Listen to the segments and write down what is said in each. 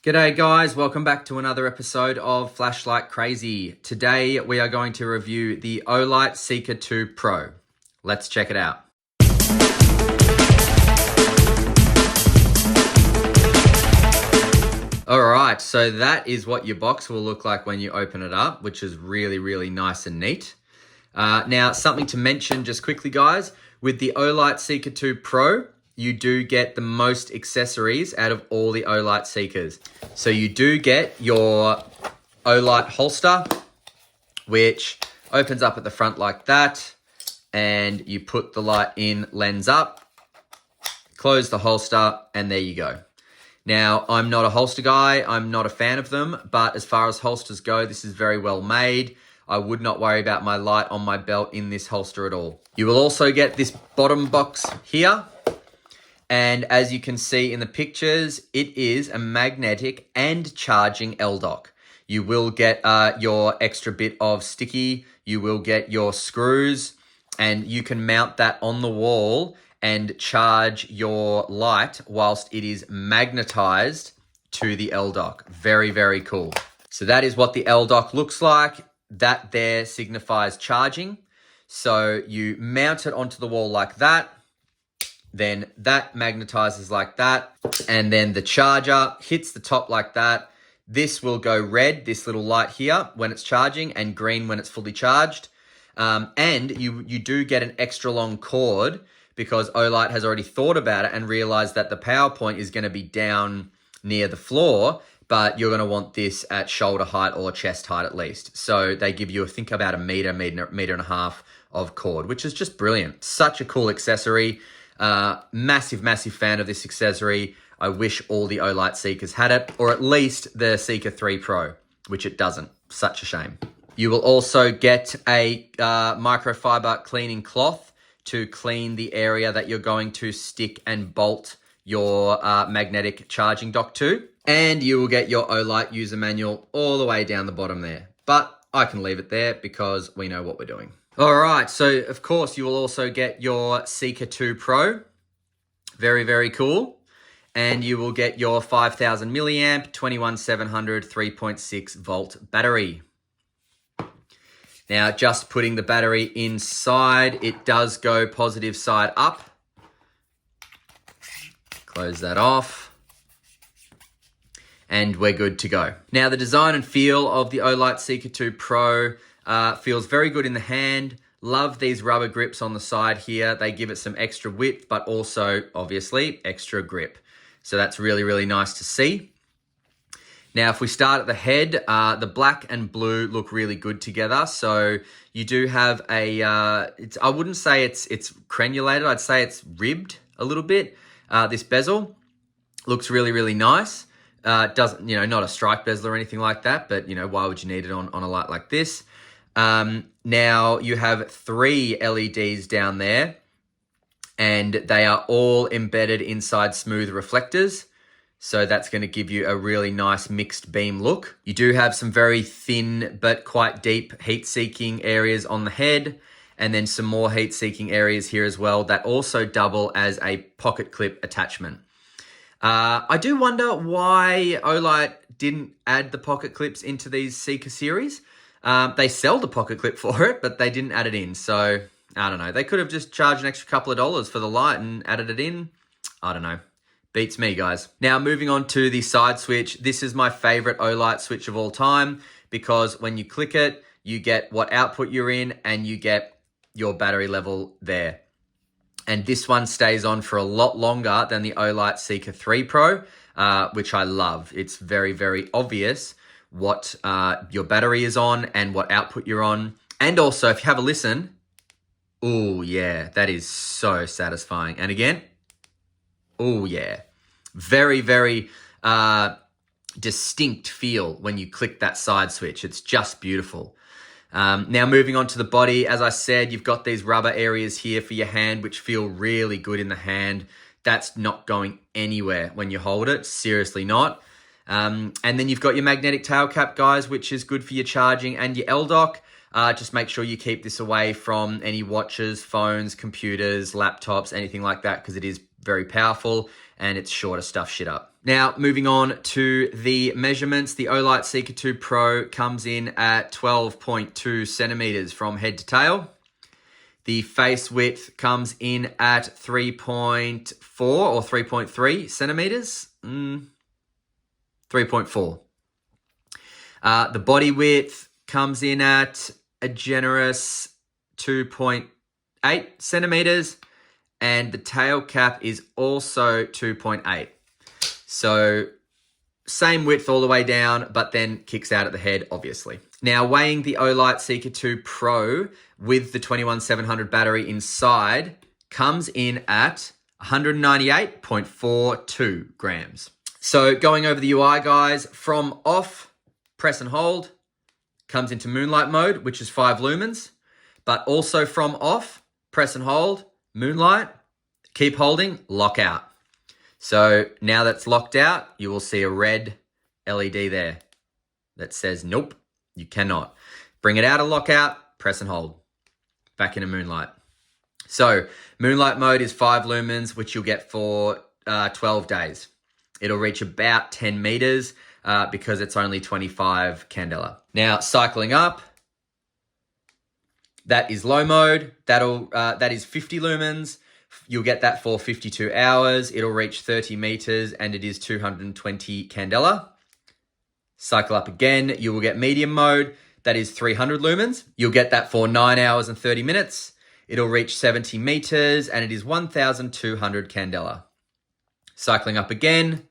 G'day guys, welcome back to another episode of Flashlight Crazy. Today we are going to review the Olight Seeker 2 Pro. Let's check it out. Alright, so that is what your box will look like when you open it up, which is really nice and neat. Now, something to mention just quickly guys, with the Olight Seeker 2 Pro, you do get the most accessories out of all the Olight Seekers. So you do get your Olight holster, which opens up at the front like that, and you put the light in, lens up, close the holster, and there you go. Now, I'm not a holster guy, I'm not a fan of them, but as far as holsters go, this is very well made. I would not worry about my light on my belt in this holster at all. You will also get this bottom box here. And as you can see in the pictures, it is a magnetic and charging LDOC. You will get your extra bit of sticky, you will get your screws, and you can mount that on the wall and charge your light whilst it is magnetized to the LDOC. Very cool. So that is what the LDOC looks like. That there signifies charging. So you mount it onto the wall like that. Then that magnetizes like that, and then the charger hits the top like that. This will go red, this little light here, when it's charging, and green when it's fully charged. And you do get an extra long cord because Olight has already thought about it and realized that the power point is going to be down near the floor, but you're going to want this at shoulder height or chest height at least. So they give you, I think, about a meter and a half of cord, which is just brilliant. Such a cool accessory. Massive fan of this accessory. I wish all the Olight Seekers had it, or at least the Seeker 3 Pro, which it doesn't. Such a shame. You will also get a microfiber cleaning cloth to clean the area that you're going to stick and bolt your magnetic charging dock to. And you will get your Olight user manual all the way down the bottom there. But I can leave it there because we know what we're doing. All right, so of course you will also get your Seeker 2 Pro. Very cool. And you will get your 5000 milliamp, 21700 3.6 volt battery. Now, just putting the battery inside, it does go positive side up. Close that off. And we're good to go. Now, the design and feel of the Olight Seeker 2 Pro feels very good in the hand. Love these rubber grips on the side here. They give it some extra width, but also, obviously, extra grip. So that's really nice to see. Now, if we start at the head, the black and blue look really good together. So you do have a, I wouldn't say it's crenulated. I'd say it's ribbed a little bit. This bezel looks really nice. Doesn't, not a strike bezel or anything like that, but, why would you need it on a light like this? Now you have 3 LEDs down there, and they are all embedded inside smooth reflectors. So that's going to give you a really nice mixed beam look. You do have some very thin but quite deep heat-seeking areas on the head, and then some more heat-seeking areas here as well that also double as a pocket clip attachment. I do wonder why Olight didn't add the pocket clips into these Seeker series. They sell the pocket clip for it, but they didn't add it in. So, I don't know. They could have just charged an extra couple of dollars for the light and added it in. I don't know. Beats me, guys. Now, moving on to the side switch. This is my favorite Olight switch of all time because when you click it, you get what output you're in and you get your battery level there. And this one stays on for a lot longer than the Olight Seeker 3 Pro, which I love. It's very obvious what your battery is on and what output you're on. And also, if you have a listen, oh yeah, that is so satisfying. And again, oh yeah, very distinct feel when you click that side switch. It's just beautiful. Now moving on to the body, as I said, you've got these rubber areas here for your hand, which feel really good in the hand. That's not going anywhere when you hold it, seriously not. And then you've got your magnetic tail cap, guys, which is good for your charging and your LDOC. Just make sure you keep this away from any watches, phones, computers, laptops, anything like that, because it is very powerful and it's sure to stuff shit up. Now, moving on to the measurements, the Olight Seeker 2 Pro comes in at 12.2 centimeters from head to tail. The face width comes in at 3.4 or 3.3 centimeters. 3.4. The body width comes in at a generous 2.8 centimeters. And the tail cap is also 2.8. So same width all the way down, but then kicks out at the head, obviously. Now, weighing the Olight Seeker 2 Pro with the 21700 battery inside comes in at 198.42 grams. So going over the UI, guys, from off, press and hold, comes into moonlight mode, which is 5 lumens, but also from off, press and hold, moonlight, keep holding, lock out. So now that's locked out, you will see a red LED there that says, nope, you cannot. Bring it out of lockout, press and hold. Back into moonlight. So moonlight mode is 5 lumens, which you'll get for 12 days. It'll reach about 10 meters because it's only 25 candela. Now cycling up, that is low mode. That is 50 lumens. You'll get that for 52 hours. It'll reach 30 meters and it is 220 candela. Cycle up again, you will get medium mode. That is 300 lumens. You'll get that for 9 hours and 30 minutes. It'll reach 70 meters and it is 1,200 candela. Cycling up again,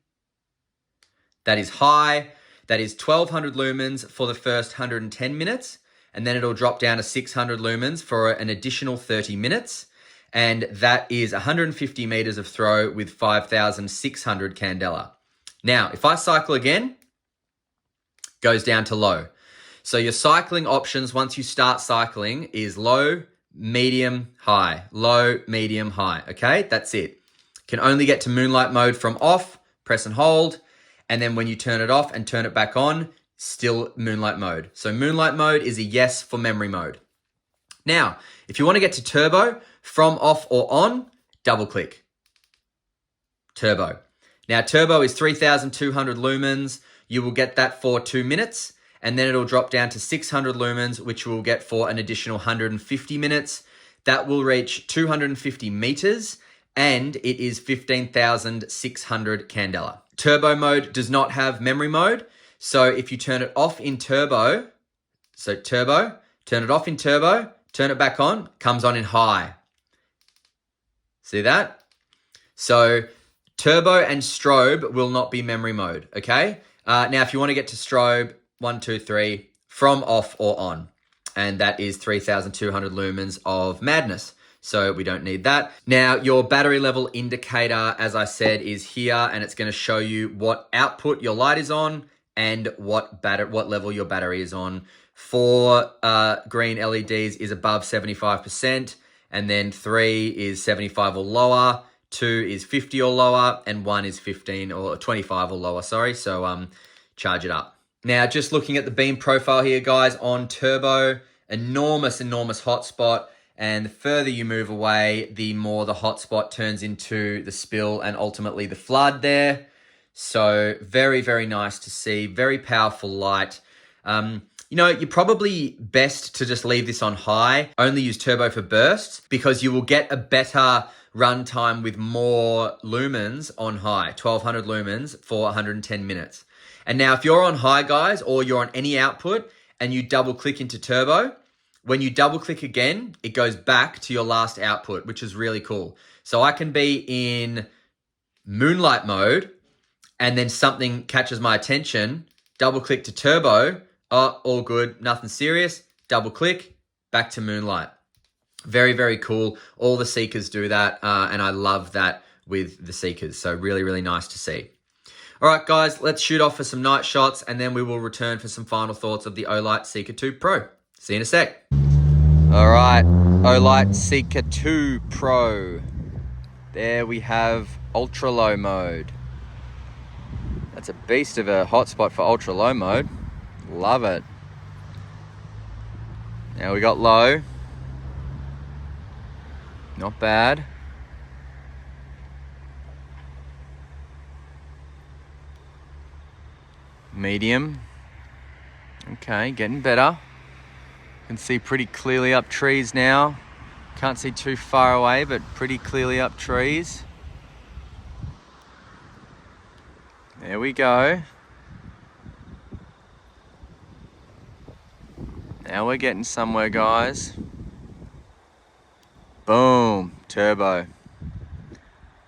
that is high. That is 1,200 lumens for the first 110 minutes. And then it'll drop down to 600 lumens for an additional 30 minutes. And that is 150 meters of throw with 5,600 candela. Now, if I cycle again, goes down to low. So your cycling options once you start cycling is low, medium, high. Low, medium, high. Okay, that's it. Can only get to moonlight mode from off, press and hold. And then when you turn it off and turn it back on, still moonlight mode. So moonlight mode is a yes for memory mode. Now, if you want to get to turbo, from off or on, double click. Turbo. Now, turbo is 3,200 lumens. You will get that for 2 minutes, and then it'll drop down to 600 lumens, which you will get for an additional 150 minutes. That will reach 250 meters, and it is 15,600 candela. Turbo mode does not have memory mode, so if you turn it off in turbo, turn it off in turbo, turn it back on, comes on in high. See that? So turbo and strobe will not be memory mode, okay? Now, if you want to get to strobe, 1, 2, 3, from off or on. And that is 3,200 lumens of madness. So we don't need that. Now, your battery level indicator, as I said, is here. And it's going to show you what output your light is on and what level your battery is on. 4 green LEDs is above 75%. And then 3 is 75 or lower. 2 is 50 or lower, and 1 is 15 or 25 or lower, sorry. So charge it up. Now, just looking at the beam profile here, guys, on turbo, enormous hotspot. And the further you move away, the more the hotspot turns into the spill and ultimately the flood there. So very, very nice to see. Very powerful light. You know, you're probably best to just leave this on high. Only use turbo for bursts because you will get a better runtime with more lumens on high, 1,200 lumens for 110 minutes. And now if you're on high, guys, or you're on any output and you double click into turbo, when you double click again, it goes back to your last output, which is really cool. So I can be in moonlight mode and then something catches my attention, double click to turbo, oh, all good, nothing serious, double click, back to moonlight. Very, very cool. All the Seekers do that, and I love that with the Seekers. So really, really nice to see. All right, guys, let's shoot off for some night shots, and then we will return for some final thoughts of the Olight Seeker 2 Pro. See you in a sec. All right, Olight Seeker 2 Pro. There we have ultra low mode. That's a beast of a hotspot for ultra low mode. Love it. Now we got low. Not bad. medium. Okay, getting better. Can see pretty clearly up trees now. Can't see too far away, but pretty clearly up trees. There we go. Now we're getting somewhere, guys. Boom, turbo.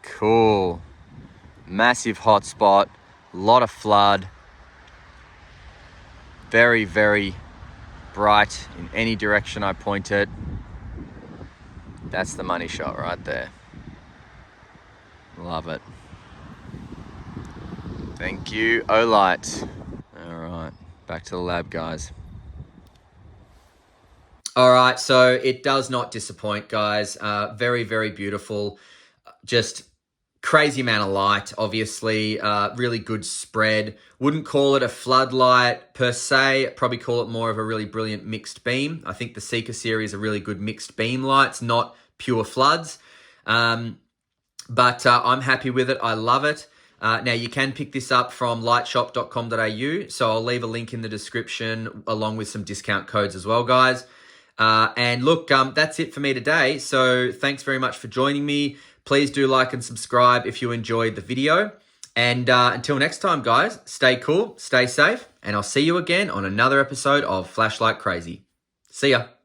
Cool. Massive hotspot, lot of flood. Very, very bright in any direction I point it. That's the money shot right there. Love it. Thank you, Olight. All right, back to the lab, guys. All right, so it does not disappoint, guys. Very, very beautiful. Just crazy amount of light, obviously. Really good spread. Wouldn't call it a floodlight per se. Probably call it more of a really brilliant mixed beam. I think the Seeker series are really good mixed beam lights, not pure floods. But I'm happy with it. I love it. Now, you can pick this up from lightshop.com.au. So I'll leave a link in the description along with some discount codes as well, guys. And look, that's it for me today. So thanks very much for joining me. Please do like and subscribe if you enjoyed the video. And until next time, guys, stay cool, stay safe, and I'll see you again on another episode of Flashlight Crazy. See ya.